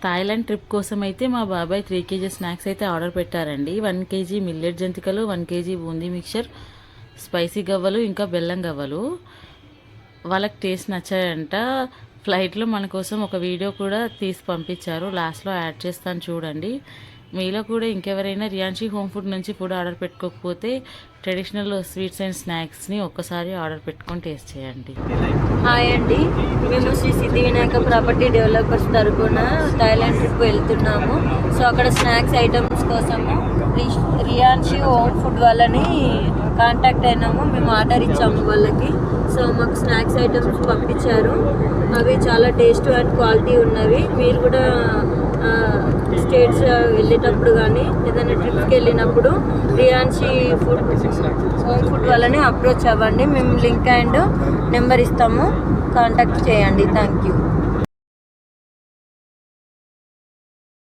Thailand trip కోసం అయితే మా బాబాయ్ 3 kg స్నాక్స్ అయితే ఆర్డర్ పెట్టారండి. 1 kg మిల్లెట్ జంతికలు, 1 kg బూందీ మిక్చర్, స్పైసీ గవ్వలు, ఇంకా బెల్లం గవ్వలు. వాళ్ళకి టేస్ట్ నచ్చాయంట. ఫ్లైట్లో మన కోసం ఒక వీడియో కూడా తీసి పంపించారు. లాస్ట్లో యాడ్ చేస్తాను చూడండి. మీలో కూడా ఇంకెవరైనా రియాన్షి హోమ్ ఫుడ్ నుంచి ఫుడ్ ఆర్డర్ పెట్టుకోకపోతే ట్రెడిషనల్ స్వీట్స్ అండ్ స్నాక్స్ని ఒక్కసారి ఆర్డర్ పెట్టుకొని టేస్ట్ చేయండి. హాయ్ అండి, మేము శ్రీ సిద్ధి వినాయక ప్రాపర్టీ డెవలపర్స్ తరఫున థాయిలాండ్ ట్రిప్ వెళ్తున్నాము. సో అక్కడ స్నాక్స్ ఐటమ్స్ కోసము రియాన్షి హోమ్ ఫుడ్ వాళ్ళని కాంటాక్ట్ అయినాము. మేము ఆర్డర్ ఇచ్చాము వాళ్ళకి. సో మాకు స్నాక్స్ ఐటమ్స్ పంపించారు. అవి చాలా టేస్ట్ అండ్ క్వాలిటీ ఉన్నవి. మీరు కూడా స్టేట్స్ వెళ్ళేటప్పుడు కానీ ఏదైనా ట్రిప్కి వెళ్ళినప్పుడు రియాన్షి హోమ్ ఫుడ్ వాళ్ళని అప్రోచ్ అవ్వండి. మేము లింక్ అండ్ నెంబర్ ఇస్తాము, కాంటాక్ట్ చేయండి. Thank you.